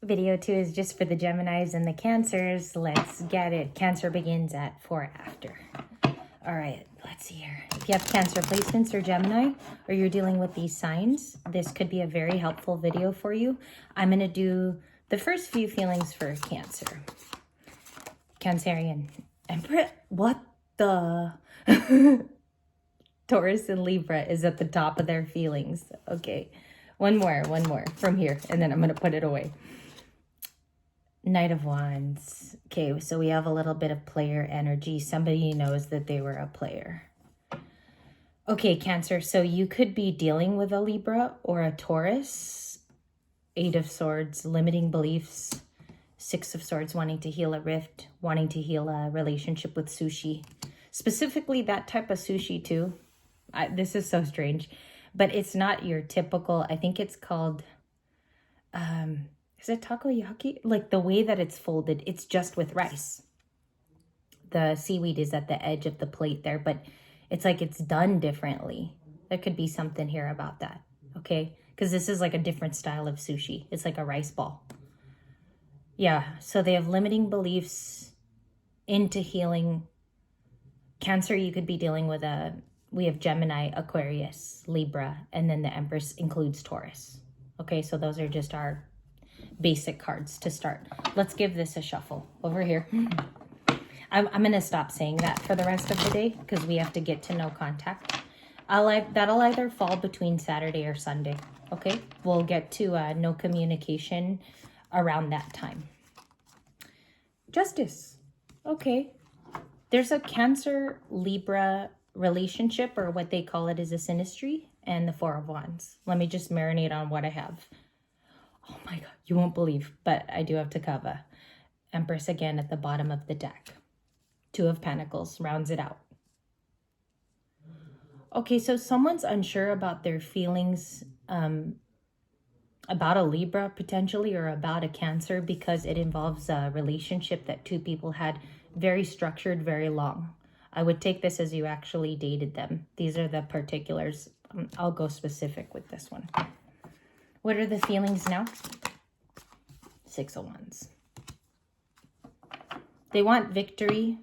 Video 2 is just for the Geminis and the Cancers. Let's get it. Cancer begins at 4 after. All right, let's see here. If you have Cancer placements or Gemini, or you're dealing with these signs, this could be a very helpful video for you. I'm going to do the first few feelings for Cancer. Cancerian. Emperor? What the? Taurus and Libra is at the top of their feelings. Okay, one more from here, and then I'm going to put it away. Knight of Wands. Okay, so we have a little bit of player energy. Somebody knows that they were a player. Okay, Cancer, so you could be dealing with a Libra or a Taurus. 8 of Swords, limiting beliefs. 6 of Swords, wanting to heal a rift, wanting to heal a relationship with sushi. Specifically that type of sushi too. This is so strange, but it's not your typical, I think it's called, is it takoyaki? Like the way that it's folded, it's just with rice. The seaweed is at the edge of the plate there, but it's like it's done differently. There could be something here about that, okay? Because this is like a different style of sushi. It's like a rice ball. Yeah, so they have limiting beliefs into healing. Cancer, you could be dealing with we have Gemini, Aquarius, Libra, and then the Empress includes Taurus. Okay, so those are just our basic cards to start. Let's give this a shuffle over here. I'm going to stop saying that for the rest of the day because we have to get to no contact. That'll either fall between Saturday or Sunday. Okay, we'll get to no communication around that time. Justice. Okay. There's a Cancer Libra relationship, or what they call it is a synastry, and the 4 of Wands. Let me just marinate on what I have. Oh my God, you won't believe, but I do have to cover. Empress again at the bottom of the deck. 2 of Pentacles rounds it out. Okay, so someone's unsure about their feelings about a Libra potentially, or about a Cancer, because it involves a relationship that 2 people had, very structured, very long. I would take this as you actually dated them. These are the particulars. I'll go specific with this one. What are the feelings now? 6 of Wands. They want victory.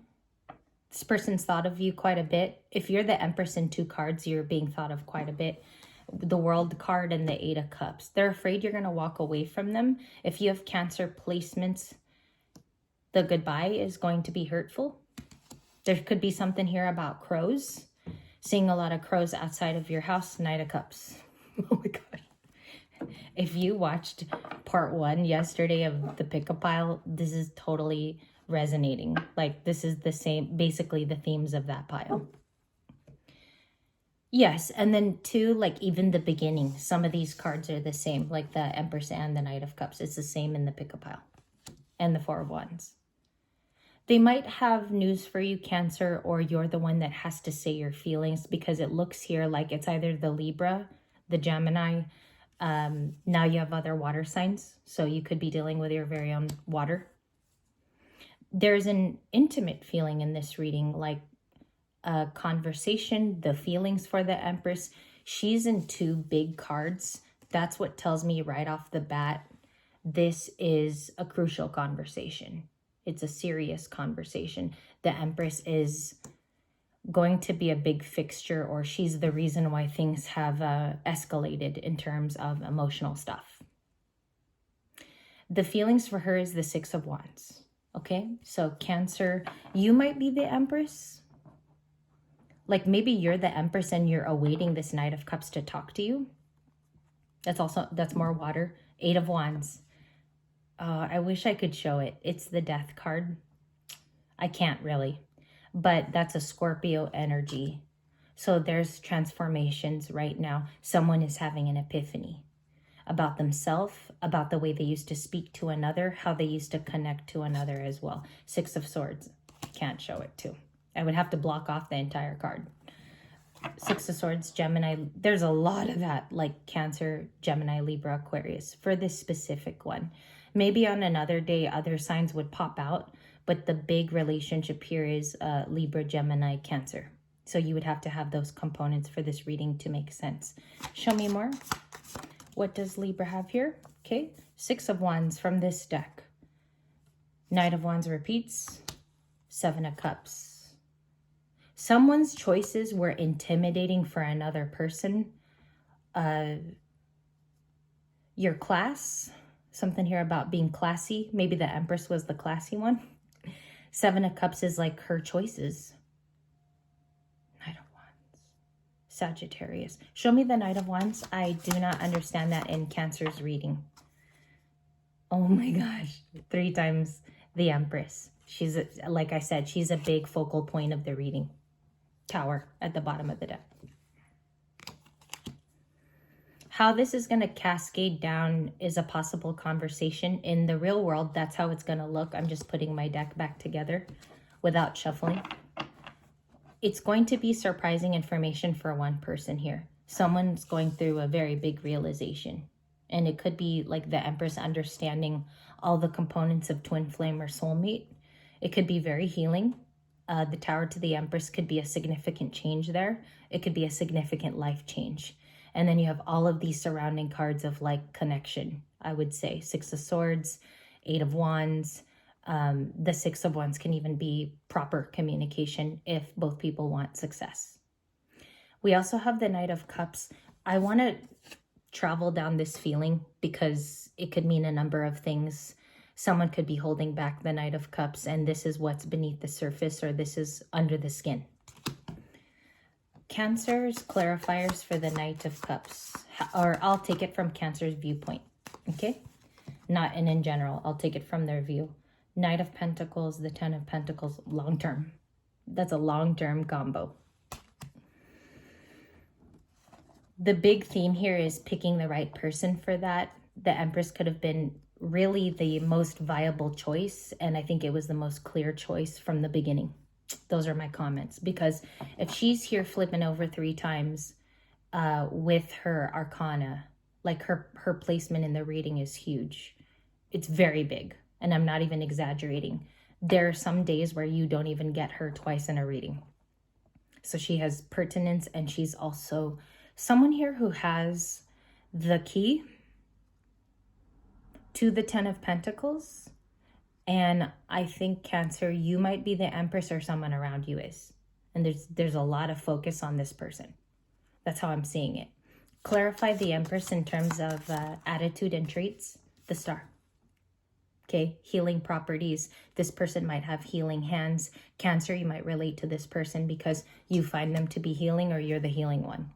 This person's thought of you quite a bit. If you're the Empress in 2 cards, you're being thought of quite a bit. The World card and the 8 of Cups. They're afraid you're going to walk away from them. If you have Cancer placements, the goodbye is going to be hurtful. There could be something here about crows. Seeing a lot of crows outside of your house. Knight of Cups. Oh my God. If you watched part 1 yesterday of the pick-up pile, this is totally resonating. Like this is the same, basically the themes of that pile. Yes, and then 2, like even the beginning, some of these cards are the same, like the Empress and the Knight of Cups. It's the same in the pick-up pile. And the 4 of Wands. They might have news for you, Cancer, or you're the one that has to say your feelings, because it looks here like it's either the Libra, the Gemini. Now you have other water signs, so you could be dealing with your very own water. There's an intimate feeling in this reading, like a conversation, the feelings for the Empress. She's in 2 big cards. That's what tells me right off the bat, this is a crucial conversation. It's a serious conversation. The Empress is going to be a big fixture, or she's the reason why things have escalated in terms of emotional stuff. The feelings for her is the 6 of Wands. Okay, so Cancer, you might be the Empress. Like maybe you're the Empress and you're awaiting this Knight of Cups to talk to you. That's more water. 8 of Wands. I wish I could show it. It's the Death card. I can't really, but that's a Scorpio energy. So there's transformations right now. Someone is having an epiphany about themselves, about the way they used to speak to another, how they used to connect to another as well. 6 of Swords. Can't show it too. I would have to block off the entire card. 6 of Swords, Gemini. There's a lot of that, like Cancer, Gemini, Libra, Aquarius, for this specific one. Maybe on another day, other signs would pop out, but the big relationship here is Libra, Gemini, Cancer. So you would have to have those components for this reading to make sense. Show me more. What does Libra have here? Okay, Six of Wands from this deck. Knight of Wands repeats. Seven of Cups. Someone's choices were intimidating for another person. Your class, something here about being classy. Maybe the Empress was the classy one. Seven of Cups is like her choices. Knight of Wands. Sagittarius. Show me the Knight of Wands. I do not understand that in Cancer's reading. Oh my gosh. 3 times the Empress. She's, like I said, she's a big focal point of the reading. Tower at the bottom of the deck. How this is going to cascade down is a possible conversation. In the real world, that's how it's going to look. I'm just putting my deck back together without shuffling. It's going to be surprising information for one person here. Someone's going through a very big realization. And it could be like the Empress understanding all the components of twin flame or soulmate. It could be very healing. The Tower to the Empress could be a significant change there. It could be a significant life change. And then you have all of these surrounding cards of like connection, I would say. Six of Swords, Eight of Wands. The Six of Wands can even be proper communication if both people want success. We also have the Knight of Cups. I want to travel down this feeling because it could mean a number of things. Someone could be holding back the Knight of Cups, and this is what's beneath the surface, or this is under the skin. Cancer's clarifiers for the Knight of Cups, or I'll take it from Cancer's viewpoint, okay? Not in general, I'll take it from their view. Knight of Pentacles, the Ten of Pentacles, long-term. That's a long-term combo. The big theme here is picking the right person for that. The Empress could have been really the most viable choice, and I think it was the most clear choice from the beginning. Those are my comments, because if she's here flipping over 3 times with her arcana, like her placement in the reading is huge. It's very big, and I'm not even exaggerating. There are some days where you don't even get her twice in a reading. So she has pertinence, and she's also someone here who has the key to the Ten of Pentacles. And I think, Cancer, you might be the Empress, or someone around you is. And there's a lot of focus on this person. That's how I'm seeing it. Clarify the Empress in terms of attitude and traits. The Star. Okay, healing properties. This person might have healing hands. Cancer, you might relate to this person because you find them to be healing, or you're the healing one.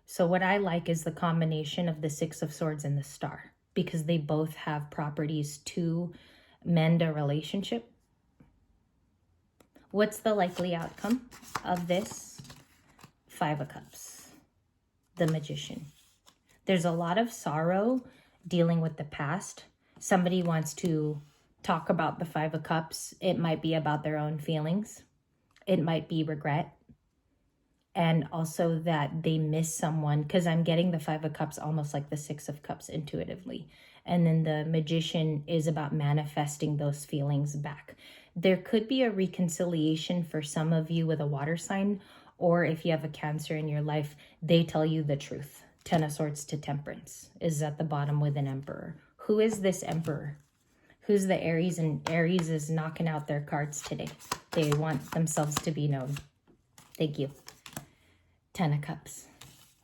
So what I like is the combination of the Six of Swords and the Star, because they both have properties to mend a relationship. What's the likely outcome of this? 5 of Cups, the Magician. There's a lot of sorrow dealing with the past. Somebody wants to talk about the 5 of Cups. It might be about their own feelings. It might be regret. And also that they miss someone, because I'm getting the 5 of Cups almost like the 6 of Cups intuitively. And then the Magician is about manifesting those feelings back. There could be a reconciliation for some of you with a water sign, or if you have a Cancer in your life, they tell you the truth. 10 of Swords to Temperance is at the bottom with an Emperor. Who is this Emperor? Who's the Aries? And Aries is knocking out their cards today. They want themselves to be known. Thank you. 10 of Cups.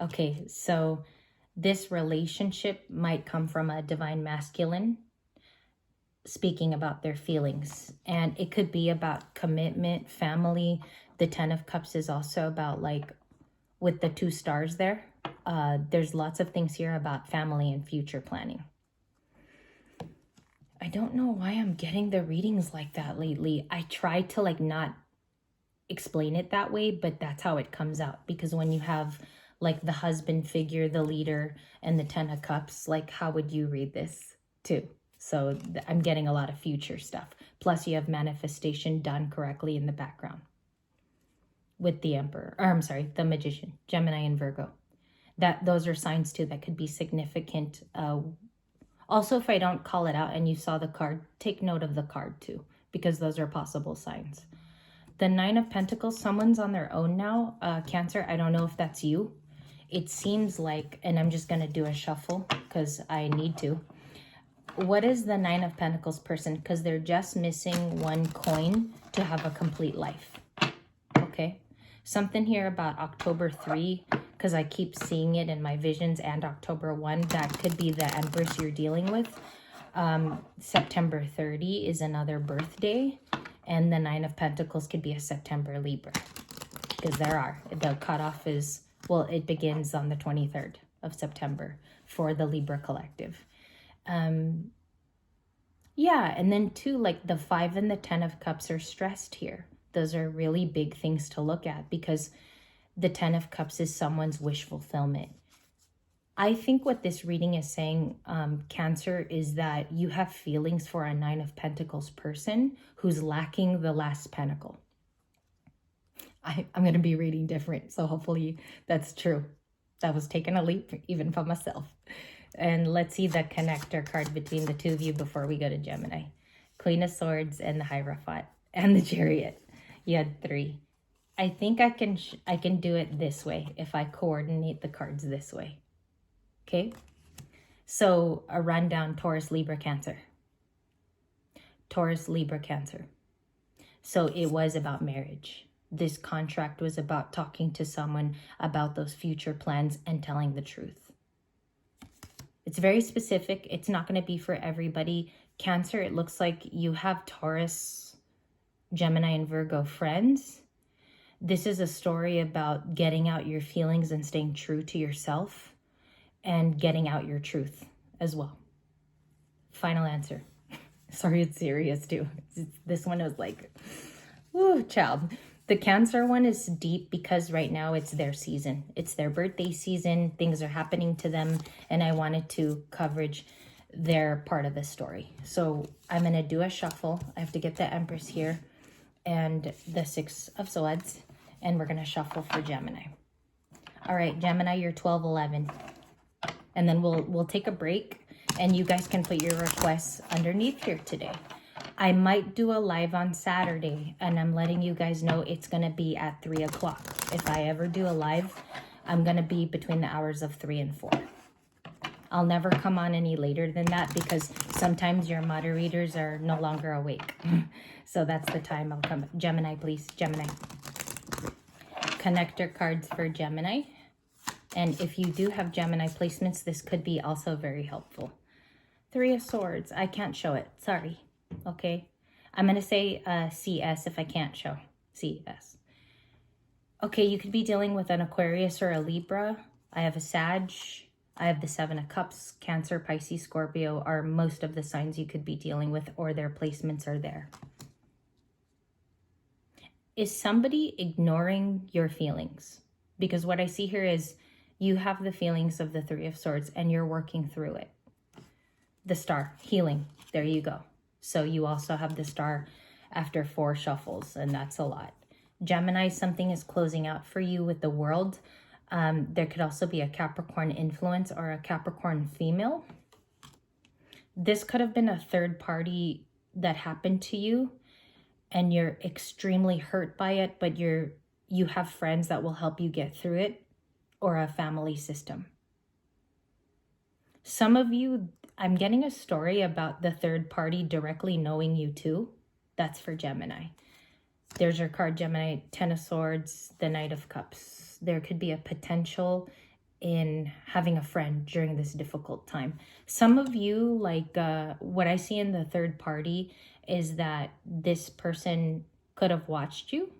Okay, so this relationship might come from a divine masculine speaking about their feelings. And it could be about commitment, family. The 10 of Cups is also about, like, with the 2 stars there. There's lots of things here about family and future planning. I don't know why I'm getting the readings like that lately. I try to, like, not explain it that way, but that's how it comes out. Because when you have like the husband figure, the leader, and the 10 of Cups, like, how would you read this too? So I'm getting a lot of future stuff. Plus you have manifestation done correctly in the background with the Emperor, or I'm sorry, the Magician, Gemini and Virgo. Those are signs too that could be significant. Also, if I don't call it out and you saw the card, take note of the card too, because those are possible signs. The 9 of Pentacles, someone's on their own now. Cancer, I don't know if that's you. it seems like, and I'm just going to do a shuffle because I need to. What is the Nine of Pentacles person? Because they're just missing one coin to have a complete life. Okay. Something here about October 3, because I keep seeing it in my visions, and October 1. That could be the Empress you're dealing with. September 30 is another birthday. And the Nine of Pentacles could be a September Libra. Because the cutoff is, well, it begins on the 23rd of September for the Libra collective. Yeah, and then too, like the 5 and the 10 of Cups are stressed here. Those are really big things to look at because the 10 of Cups is someone's wish fulfillment. I think what this reading is saying, Cancer, is that you have feelings for a 9 of Pentacles person who's lacking the last pentacle. I'm going to be reading different, so hopefully that's true. That was taking a leap even for myself. And let's see the connector card between the two of you before we go to Gemini. Queen of Swords and the Hierophant and the Chariot. You had 3. I think I can do it this way if I coordinate the cards this way. Okay? So a rundown: Taurus, Libra, Cancer. Taurus, Libra, Cancer. So it was about marriage. This contract was about talking to someone about those future plans and telling the truth. It's very specific. It's not going to be for everybody. Cancer, it looks like you have Taurus, Gemini, and Virgo friends. This is a story about getting out your feelings and staying true to yourself and getting out your truth as well. Final answer. Sorry, it's serious too. This one was like, woo, child. The Cancer one is deep because right now it's their season. It's their birthday season. Things are happening to them. And I wanted to coverage their part of the story. So I'm going to do a shuffle. I have to get the Empress here and the 6 of Swords. And we're going to shuffle for Gemini. All right, Gemini, you're 12-11. And then we'll take a break. And you guys can put your requests underneath here today. I might do a live on Saturday, and I'm letting you guys know it's going to be at 3 o'clock. If I ever do a live, I'm going to be between the hours of 3 and 4. I'll never come on any later than that because sometimes your moderators are no longer awake. So that's the time I'll come. Gemini, please. Gemini. Connector cards for Gemini. And if you do have Gemini placements, this could be also very helpful. 3 of Swords. I can't show it. Sorry. Okay. I'm going to say CS if I can't show. CS. Okay, you could be dealing with an Aquarius or a Libra. I have a Sag. I have the 7 of Cups. Cancer, Pisces, Scorpio are most of the signs you could be dealing with, or their placements are there. Is somebody ignoring your feelings? Because what I see here is you have the feelings of the 3 of Swords and you're working through it. The Star, healing. There you go. So you also have the Star after 4 shuffles, and that's a lot. Gemini, something is closing out for you with the World. There could also be a Capricorn influence or a Capricorn female. This could have been a third party that happened to you, and you're extremely hurt by it, but you have friends that will help you get through it, or a family system. Some of you, I'm getting a story about the third party directly knowing you too. That's for Gemini. There's your card, Gemini, 10 of Swords, the Knight of Cups. There could be a potential in having a friend during this difficult time. Some of you, like what I see in the third party is that this person could have watched you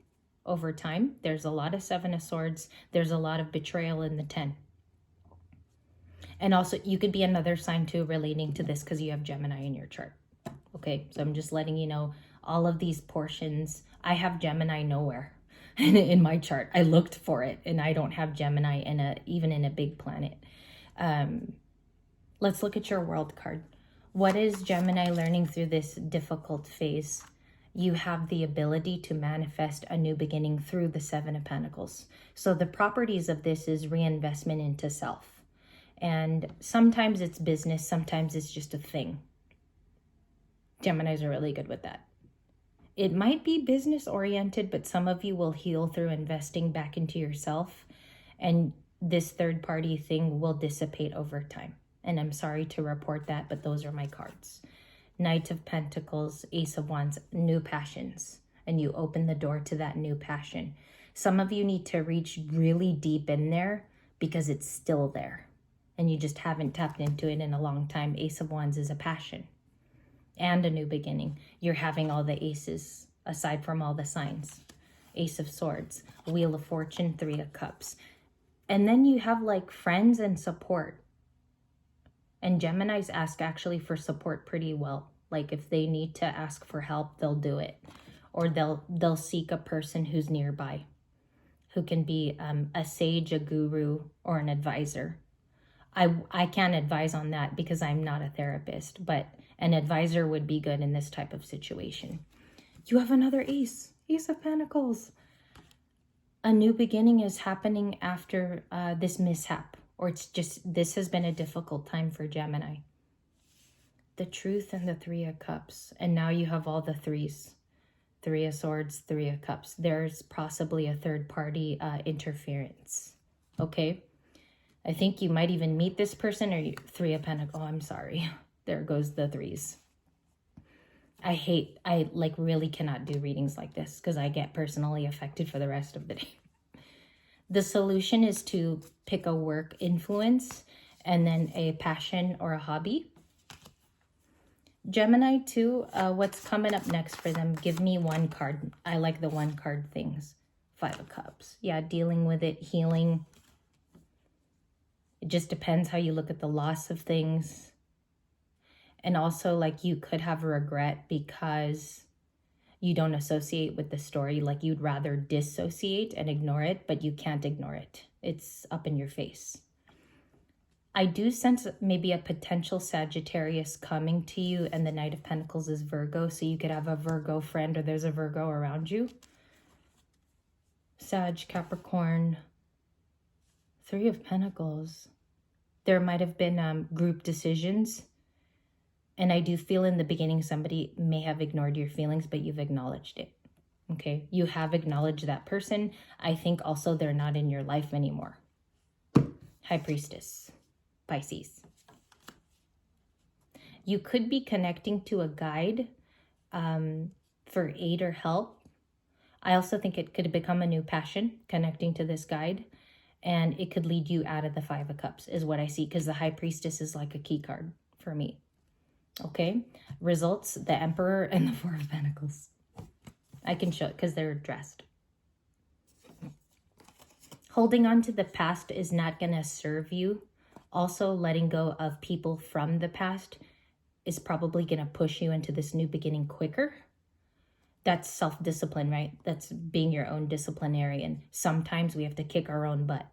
over time. There's a lot of 7 of Swords. There's a lot of betrayal in the 10. And also, you could be another sign too relating to this because you have Gemini in your chart. Okay, so I'm just letting you know all of these portions. I have Gemini nowhere in my chart. I looked for it, and I don't have Gemini even in a big planet. Let's look at your World card. What is Gemini learning through this difficult phase? You have the ability to manifest a new beginning through the 7 of Pentacles. So the properties of this is reinvestment into self. And sometimes it's business, sometimes it's just a thing. Geminis are really good with that. It might be business oriented, but some of you will heal through investing back into yourself. And this third party thing will dissipate over time. And I'm sorry to report that, but those are my cards. Knight of Pentacles, Ace of Wands, new passions. And you open the door to that new passion. Some of you need to reach really deep in there because it's still there. And you just haven't tapped into it in a long time. Ace of Wands is a passion and a new beginning. You're having all the aces aside from all the signs. Ace of Swords, Wheel of Fortune, Three of Cups. And then you have like friends and support. And Geminis ask actually for support pretty well. Like if they need to ask for help, they'll do it. Or they'll seek a person who's nearby, who can be a sage, a guru, or an advisor. I can't advise on that because I'm not a therapist, but an advisor would be good in this type of situation. You have another ace, Ace of Pentacles. A new beginning is happening after this mishap, or it's just, this has been a difficult time for Gemini. The Truth and the Three of Cups, and now you have all the threes. Three of Swords, Three of Cups. There's possibly a third party interference, okay? I think you might even meet this person, or Three of Pentacles. Oh, I'm sorry. There goes the threes. I like really cannot do readings like this because I get personally affected for the rest of the day. The solution is to pick a work influence and then a passion or a hobby. Gemini too, what's coming up next for them? Give me one card. I like the one card things. Five of Cups. Yeah, dealing with it, healing. It just depends how you look at the loss of things. And also, like, you could have regret because you don't associate with the story. Like, you'd rather dissociate and ignore it, but you can't ignore it. It's up in your face. I do sense maybe a potential Sagittarius coming to you, and the Knight of Pentacles is Virgo, so you could have a Virgo friend or there's a Virgo around you. Sag, Capricorn, Three of Pentacles. There might have been group decisions. And I do feel in the beginning somebody may have ignored your feelings, but you've acknowledged it. Okay? You have acknowledged that person. I think also they're not in your life anymore. High Priestess, Pisces. You could be connecting to a guide for aid or help. I also think it could become a new passion, connecting to this guide. And it could lead you out of the Five of Cups, is what I see, because the High Priestess is like a key card for me. Okay, results, the Emperor and the Four of Pentacles. I can show it because they're dressed. Holding on to the past is not going to serve you. Also, letting go of people from the past is probably going to push you into this new beginning quicker. That's self-discipline, right? That's being your own disciplinarian. Sometimes we have to kick our own butt.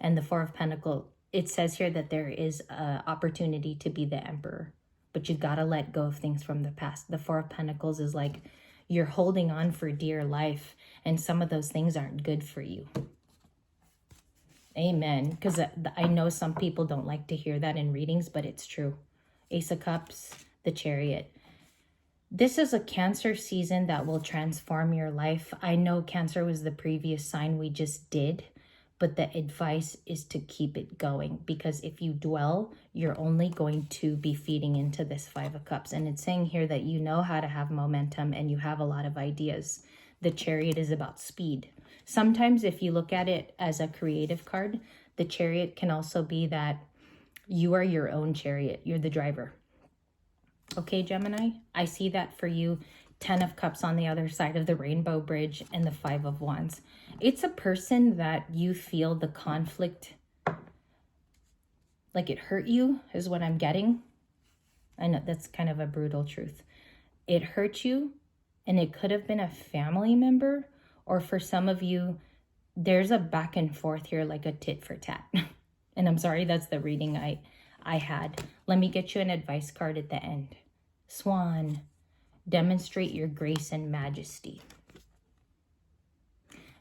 And the Four of Pentacles, it says here that there is an opportunity to be the Emperor. But you got to let go of things from the past. The Four of Pentacles is like you're holding on for dear life. And some of those things aren't good for you. Amen. Because I know some people don't like to hear that in readings, but it's true. Ace of Cups, the Chariot. This is a Cancer season that will transform your life. I know Cancer was the previous sign we just did. But the advice is to keep it going, because if you dwell, you're only going to be feeding into this Five of Cups. And it's saying here that you know how to have momentum and you have a lot of ideas. The Chariot is about speed. Sometimes if you look at it as a creative card, the Chariot can also be that you are your own chariot. You're the driver. Okay, Gemini, I see that for you. 10 of Cups on the other side of the Rainbow Bridge and the Five of Wands. It's a person that you feel the conflict, like it hurt you, is what I'm getting. I know that's kind of a brutal truth. It hurt you, and it could have been a family member, or for some of you, there's a back and forth here, like a tit for tat. And I'm sorry, that's the reading I had. Let me get you an advice card at the end. Swan. Demonstrate your grace and majesty.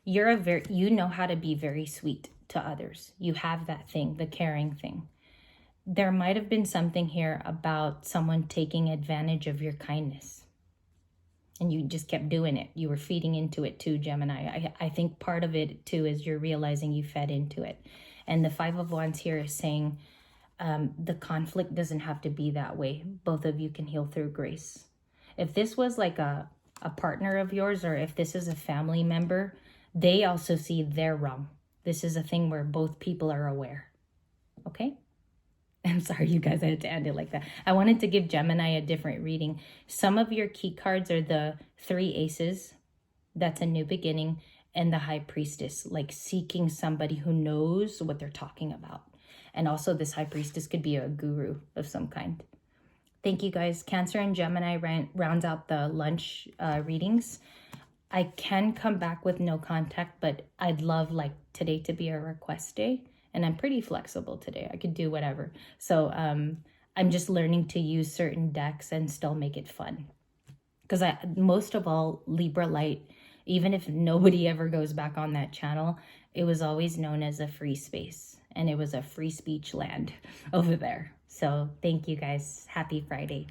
You know how to be very sweet to others. You have that thing, the caring thing. There might have been something here about someone taking advantage of your kindness. And you just kept doing it. You were feeding into it too, Gemini. I think part of it too is you're realizing you fed into it. And the Five of Wands here is saying the conflict doesn't have to be that way. Both of you can heal through grace. If this was like a partner of yours, or if this is a family member, they also see they're wrong. This is a thing where both people are aware. Okay? I'm sorry, you guys, I had to end it like that. I wanted to give Gemini a different reading. Some of your key cards are the 3 aces. That's a new beginning. And the High Priestess, like seeking somebody who knows what they're talking about. And also this High Priestess could be a guru of some kind. Thank you guys. Cancer and Gemini rounds out the lunch readings. I can come back with no contact, but I'd love like today to be a request day. And I'm pretty flexible today. I could do whatever. So I'm just learning to use certain decks and still make it fun. Because most of all, Libra Light, even if nobody ever goes back on that channel, it was always known as a free space. And it was a free speech land over there. So thank you guys. Happy Friday.